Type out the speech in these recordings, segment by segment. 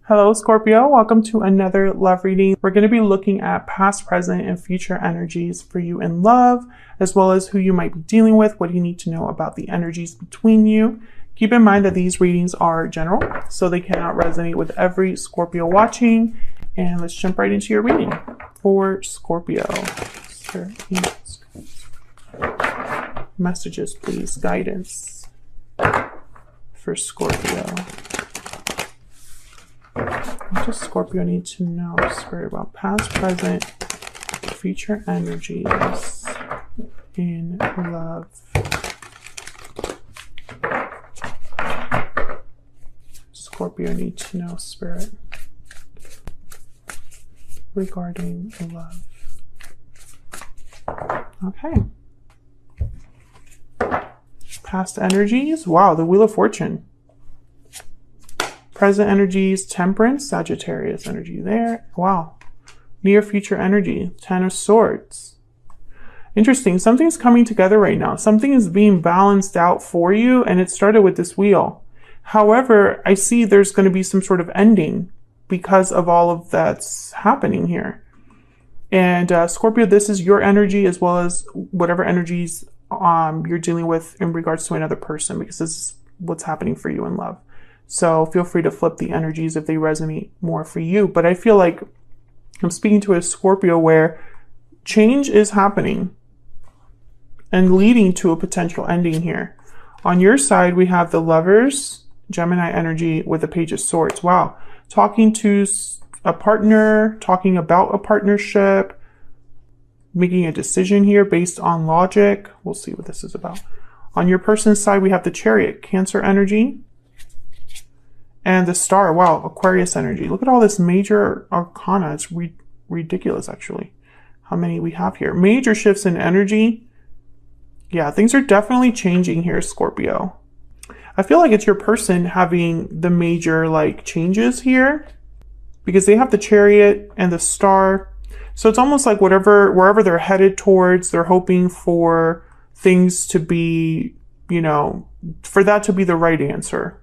Hello, Scorpio. Welcome to another love reading. We're going to be looking at past, present, and future energies for you in love, as well as who you might be dealing with, what you need to know about the energies between you. Keep in mind that these readings are general, so they cannot resonate with every Scorpio watching. And let's jump right into your reading for Scorpio. Messages, please. Guidance for Scorpio. What does Scorpio need to know, Spirit, about past, present, future energies in love? Scorpio need to know, Spirit, regarding love. Okay. Past energies. Wow, the Wheel of Fortune. Present energies, Temperance, Sagittarius energy there. Wow. Near future energy, Ten of Swords. Interesting. Something's coming together right now. Something is being balanced out for you, and it started with this wheel. However, I see there's going to be some sort of ending because of all of that's happening here. And Scorpio, this is your energy as well as whatever energies you're dealing with in regards to another person, because this is what's happening for you in love. So feel free to flip the energies if they resonate more for you. But I feel like I'm speaking to a Scorpio where change is happening and leading to a potential ending here. On your side, we have the Lovers, Gemini energy with the Page of Swords. Wow. Talking to a partner, talking about a partnership, making a decision here based on logic. We'll see what this is about. On your person's side, we have the Chariot, Cancer energy. And the Star, wow, Aquarius energy. Look at all this major arcana. It's ridiculous, actually, how many we have here. Major shifts in energy. Yeah, things are definitely changing here, Scorpio. I feel like it's your person having the major, changes here, because they have the Chariot and the Star. So it's almost like wherever they're headed towards, they're hoping for things to be, for that to be the right answer.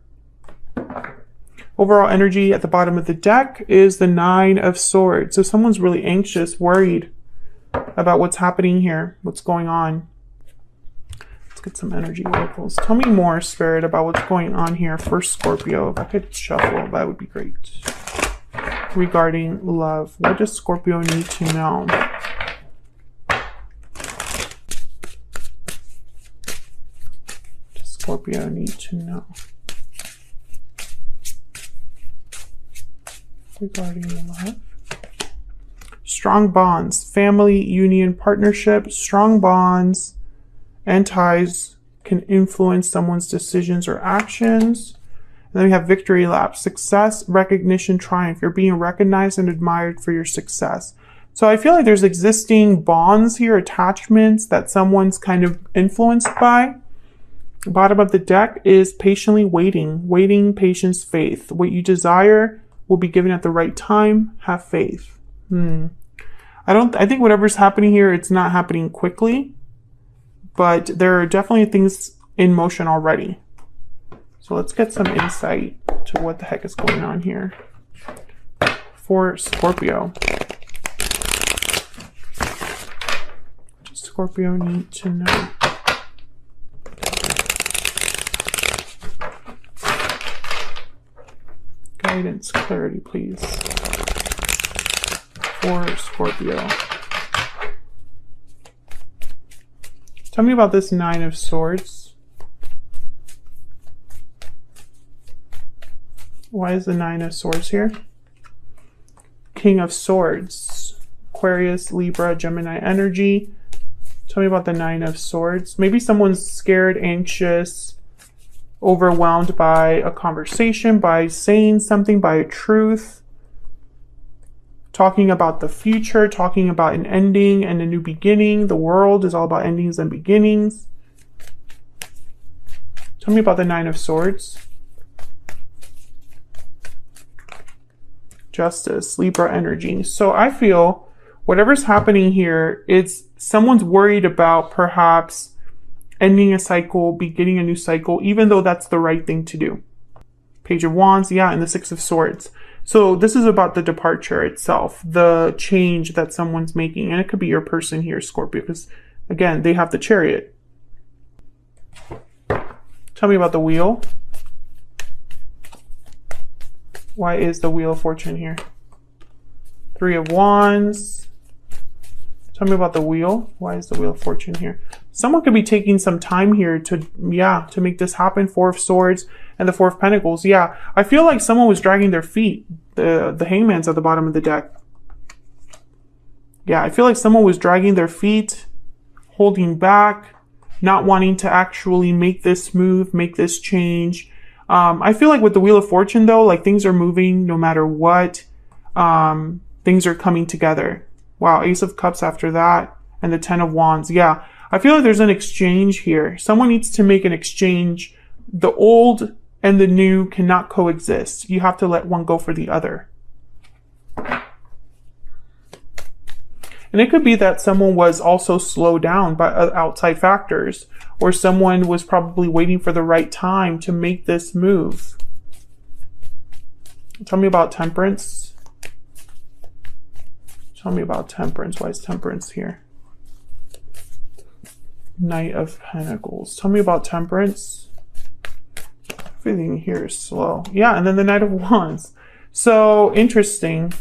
Overall energy at the bottom of the deck is the Nine of Swords. So someone's really anxious, worried about what's happening here, what's going on. Let's get some energy oracles. Tell me more, Spirit, about what's going on here for Scorpio. If I could shuffle, that would be great. Regarding love, what does Scorpio need to know? What does Scorpio need to know regarding love? Strong bonds, family, union, partnership. Strong bonds and ties can influence someone's decisions or actions. And then we have victory lap, success, recognition, triumph. You're being recognized and admired for your success. So I feel like there's existing bonds here, attachments that someone's kind of influenced by. The bottom of the deck is patiently waiting, patience, faith. What you desire will be given at the right time. Have faith. I think whatever's happening here, it's not happening quickly, but there are definitely things in motion already. So let's get some insight to what the heck is going on here for Scorpio. What does Scorpio need to know? Guidance, clarity, please, for Scorpio. Tell me about this Nine of Swords. Why is the Nine of Swords here? King of Swords, Aquarius, Libra, Gemini energy. Tell me about the Nine of Swords. Maybe someone's scared, anxious, overwhelmed by a conversation, by saying something, by a truth. Talking about the future, talking about an ending and a new beginning. The world is all about endings and beginnings. Tell me about the Nine of Swords. Justice, Libra energy. So I feel whatever's happening here, it's someone's worried about perhaps ending a cycle, beginning a new cycle, even though that's the right thing to do. Page of Wands, yeah, and the Six of Swords. So this is about the departure itself, the change that someone's making. And it could be your person here, Scorpio, because again, they have the Chariot. Tell me about the Wheel. Why is the Wheel of Fortune here? 3 of Wands. Tell me about the Wheel. Why is the Wheel of Fortune here? Someone could be taking some time here to make this happen. 4 of Swords and the 4 of Pentacles. Yeah, I feel like someone was dragging their feet. The Hangman's at the bottom of the deck. Yeah, I feel like someone was dragging their feet, holding back, not wanting to actually make this move, make this change. I feel like with the Wheel of Fortune, though, like things are moving no matter what. Things are coming together. Wow, Ace of Cups after that, and the 10 of Wands. Yeah, I feel like there's an exchange here. Someone needs to make an exchange. The old and the new cannot coexist. You have to let one go for the other. And it could be that someone was also slowed down by outside factors, or someone was probably waiting for the right time to make this move. Tell me about Temperance. Tell me about Temperance. Why is Temperance here? Knight of Pentacles. Tell me about Temperance. Everything here is slow. Yeah, and then the Knight of Wands. So interesting.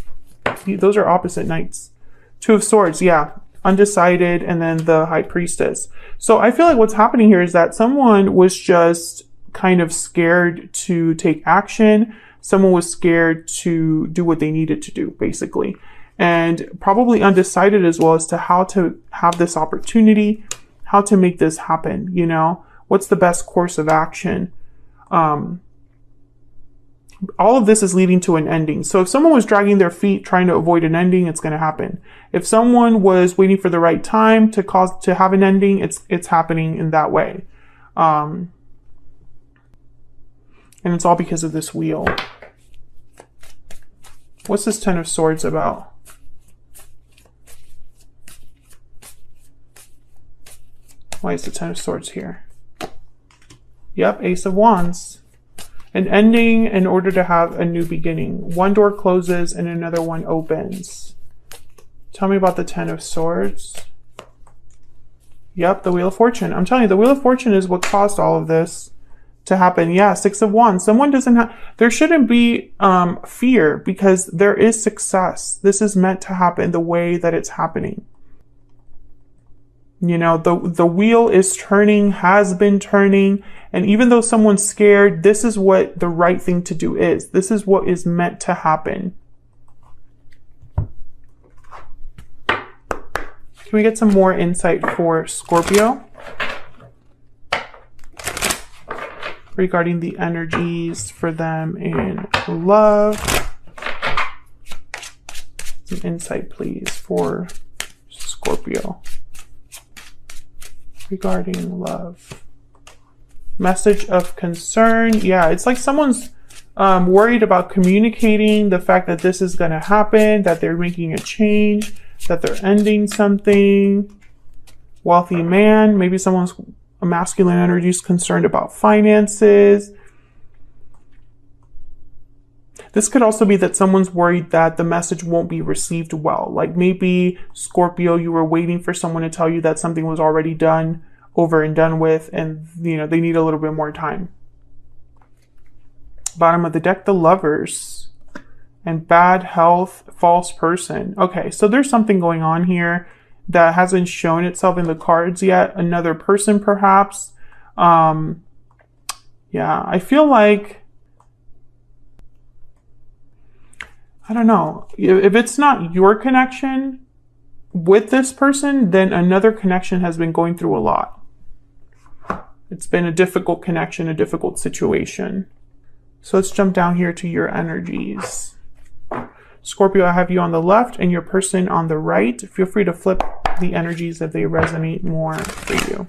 Those are opposite knights. 2 of Swords, yeah. Undecided, and then the High Priestess. So I feel like what's happening here is that someone was just kind of scared to take action. Someone was scared to do what they needed to do, basically. And probably undecided as well as to how to have this opportunity, how to make this happen, you know? What's the best course of action? All of this is leading to an ending. So if someone was dragging their feet trying to avoid an ending, it's going to happen. If someone was waiting for the right time to have an ending, it's happening in that way. And it's all because of this Wheel. What's this 10 of Swords about? Why is the 10 of Swords here? Yep, Ace of Wands. An ending in order to have a new beginning. One door closes and another one opens. Tell me about the 10 of Swords. Yep, the Wheel of Fortune. I'm telling you, the Wheel of Fortune is what caused all of this to happen. Yeah, 6 of Wands. Someone doesn't have... There shouldn't be fear because there is success. This is meant to happen the way that it's happening. You know, the wheel is turning, has been turning, and even though someone's scared, this is what the right thing to do is. This is what is meant to happen. Can we get some more insight for Scorpio regarding the energies for them in love? Some insight, please, for Scorpio regarding love. Message of concern. Yeah, it's like someone's worried about communicating the fact that this is going to happen, that they're making a change, that they're ending something. Wealthy man. Maybe someone's masculine energy is concerned about finances. This could also be that someone's worried that the message won't be received well. Like maybe, Scorpio, you were waiting for someone to tell you that something was already done, over and done with, and, you know, they need a little bit more time. Bottom of the deck, the Lovers. And bad health, false person. Okay, so there's something going on here that hasn't shown itself in the cards yet. Another person, perhaps. Yeah, I feel like... I don't know. If it's not your connection with this person, then another connection has been going through a lot. It's been a difficult connection, a difficult situation. So let's jump down here to your energies. Scorpio, I have you on the left and your person on the right. Feel free to flip the energies if they resonate more for you.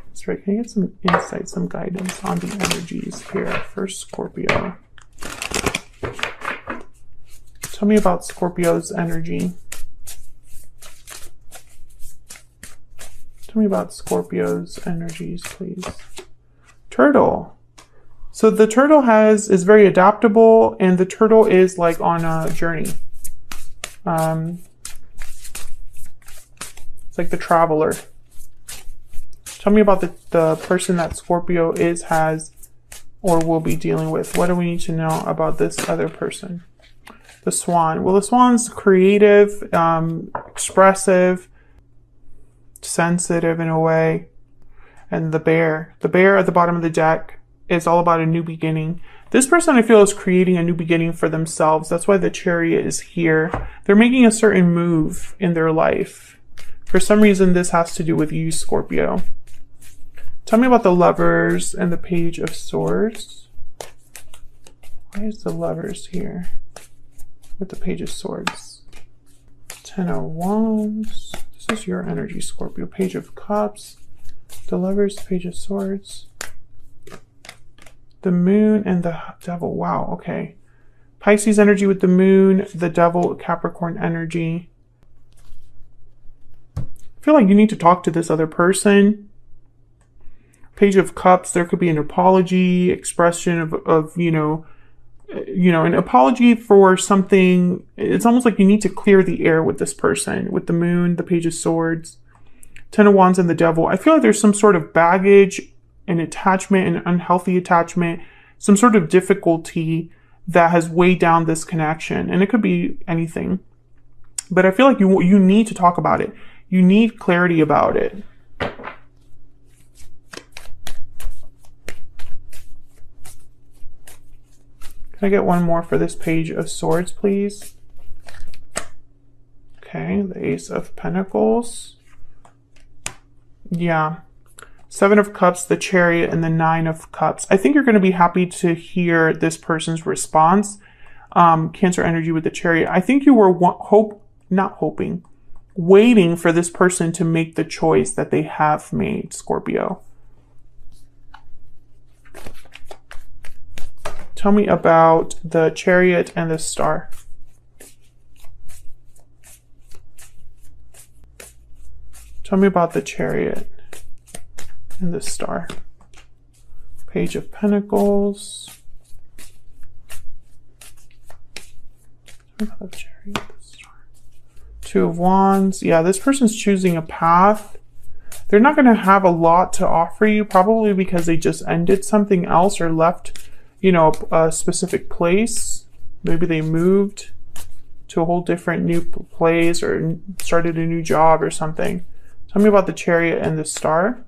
That's right. Can I get some insight, some guidance on the energies here for Scorpio? Tell me about Scorpio's energy. Tell me about Scorpio's energies, please. Turtle. So the turtle is very adaptable, and the turtle is like on a journey. It's like the traveler. Tell me about the person that Scorpio has, or will be dealing with. What do we need to know about this other person? The swan. Well, the swan's creative, expressive, sensitive in a way. And the bear. The bear at the bottom of the deck is all about a new beginning. This person, I feel, is creating a new beginning for themselves. That's why the Chariot is here. They're making a certain move in their life. For some reason, this has to do with you, Scorpio. Tell me about the Lovers and the Page of Swords. Why is the Lovers here with the Page of Swords? 10 of Wands. This is your energy, Scorpio. Page of Cups. The Lovers, Page of Swords. The Moon and the Devil. Wow, okay. Pisces energy with the Moon, the Devil, Capricorn energy. I feel like you need to talk to this other person. Page of Cups, there could be an apology, expression of an apology for something. It's almost like you need to clear the air with this person. With the Moon, the Page of Swords, 10 of Wands, and the Devil. I feel like there's some sort of baggage, an attachment, an unhealthy attachment, some sort of difficulty that has weighed down this connection. And it could be anything. But I feel like you need to talk about it. You need clarity about it. Can I get one more for this Page of Swords, please? Okay, the Ace of Pentacles. Yeah. 7 of Cups, the Chariot, and the 9 of Cups. I think you're going to be happy to hear this person's response. Cancer energy with the Chariot. I think you were waiting for this person to make the choice that they have made, Scorpio. Tell me about the Chariot and the Star. Tell me about the Chariot and the Star. Page of Pentacles. Tell me about the Chariot and the Star. 2 of Wands. Yeah, this person's choosing a path. They're not going to have a lot to offer you, probably because they just ended something else or left, a specific place. Maybe they moved to a whole different new place or started a new job or something. Tell me about the Chariot and the Star.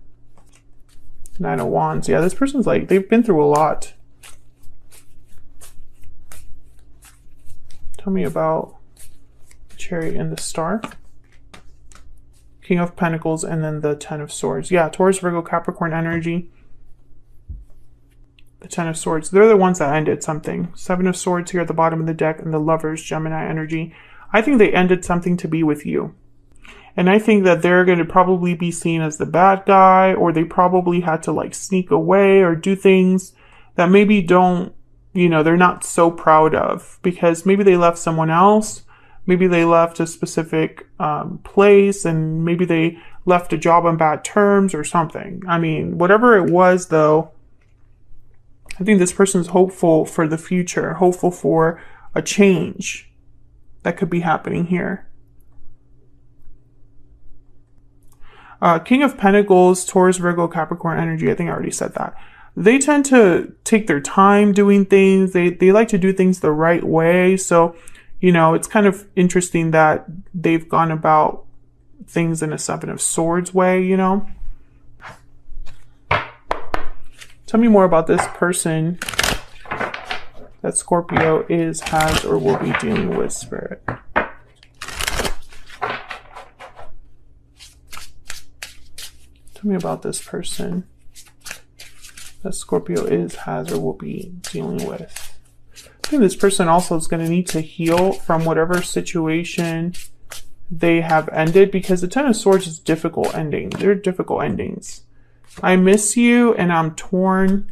9 of Wands. Yeah, this person's like, they've been through a lot. Tell me about the Chariot and the Star. King of Pentacles and then the 10 of Swords. Yeah, Taurus, Virgo, Capricorn energy. The 10 of Swords. They're the ones that ended something. 7 of Swords here at the bottom of the deck and the Lovers, Gemini energy. I think they ended something to be with you. And I think that they're going to probably be seen as the bad guy, or they probably had to like sneak away or do things that maybe they're not so proud of, because maybe they left someone else. Maybe they left a specific place, and maybe they left a job on bad terms or something. I mean, whatever it was though, I think this person's hopeful for the future, hopeful for a change that could be happening here. King of Pentacles, Taurus, Virgo, Capricorn energy. I think I already said that. They tend to take their time doing things. They like to do things the right way. So, it's kind of interesting that they've gone about things in a 7 of Swords way, Tell me more about this person that Scorpio has, or will be dealing with, Spirit. Tell me about this person that Scorpio has, or will be dealing with. I think this person also is going to need to heal from whatever situation they have ended, because the 10 of Swords is difficult ending. They're difficult endings. I miss you and I'm torn.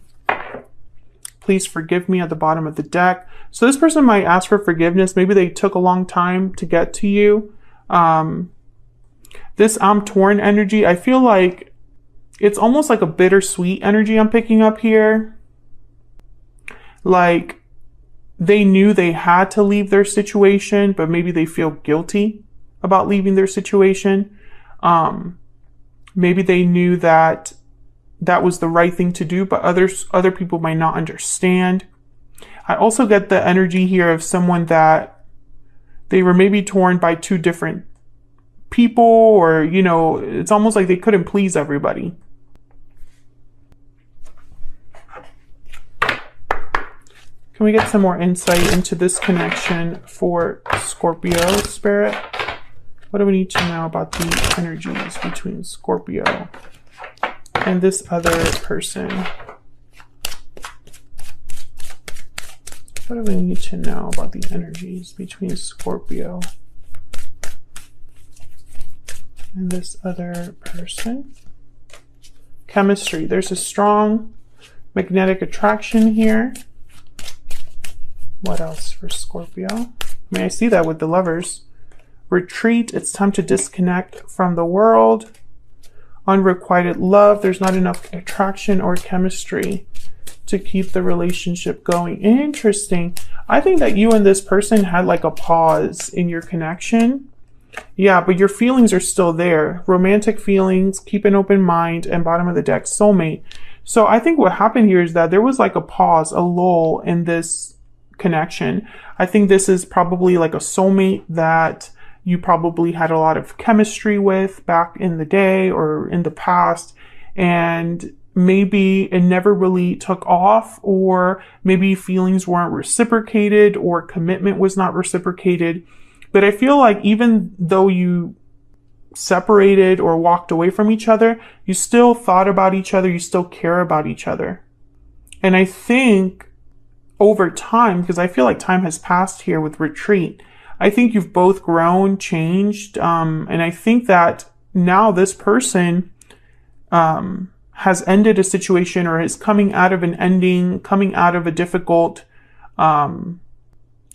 Please forgive me at the bottom of the deck. So this person might ask for forgiveness. Maybe they took a long time to get to you. This I'm torn energy, I feel like it's almost like a bittersweet energy I'm picking up here. like they knew they had to leave their situation, but maybe they feel guilty about leaving their situation. Maybe they knew that that was the right thing to do, but other people might not understand. I also get the energy here of someone that they were maybe torn by two different people, or, you know, it's almost like they couldn't please everybody. Can we get some more insight into this connection for Scorpio spirit? What do we need to know about the energies between Scorpio and this other person? What do we need to know about the energies between Scorpio and this other person? Chemistry. There's a strong magnetic attraction here. What else for Scorpio? I mean, I see that with the Lovers. Retreat. It's time to disconnect from the world. Unrequited love. There's not enough attraction or chemistry to keep the relationship going. Interesting. I think that you and this person had like a pause in your connection. Yeah, but your feelings are still there. Romantic feelings, keep an open mind, and bottom of the deck, soulmate. So I think what happened here is that there was like a pause, a lull in this connection. I think this is probably like a soulmate that you probably had a lot of chemistry with back in the day or in the past, and maybe it never really took off, or maybe feelings weren't reciprocated, or commitment was not reciprocated. But I feel like even though you separated or walked away from each other, you still thought about each other, you still care about each other. And I think over time, because I feel like time has passed here with retreat, I think you've both grown, changed, and I think that now this person has ended a situation, or is coming out of an ending, coming out of a difficult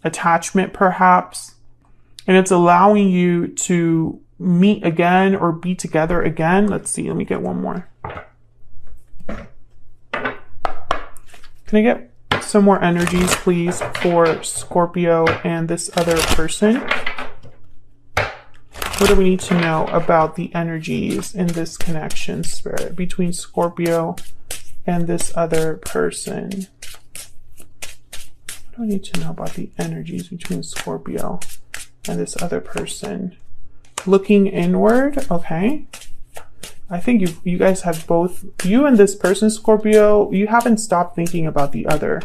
attachment perhaps, and it's allowing you to meet again or be together again. Let's see, let me get one more. Can I get some more energies, please, for Scorpio and this other person? What do we need to know about the energies in this connection, spirit, between Scorpio and this other person? What do we need to know about the energies between Scorpio and this other person? Looking inward, okay. I think you guys have both, you and this person, Scorpio, you haven't stopped thinking about the other.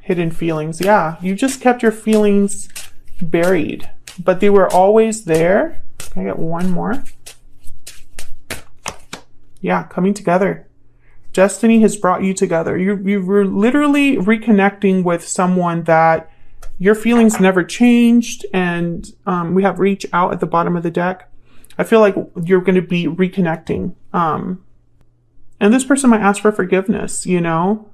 Hidden feelings. Yeah, you just kept your feelings buried, but they were always there. Can I get one more? Yeah, coming together. Destiny has brought you together. You were literally reconnecting with someone that your feelings never changed, and we have reach out at the bottom of the deck. I feel like you're going to be reconnecting. And this person might ask for forgiveness, you know?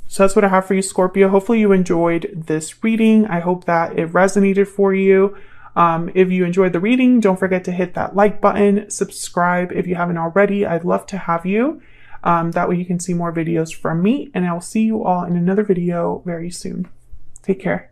So that's what I have for you, Scorpio. Hopefully you enjoyed this reading. I hope that it resonated for you. If you enjoyed the reading, don't forget to hit that like button, subscribe if you haven't already. I'd love to have you. That way you can see more videos from me, and I'll see you all in another video very soon. Take care.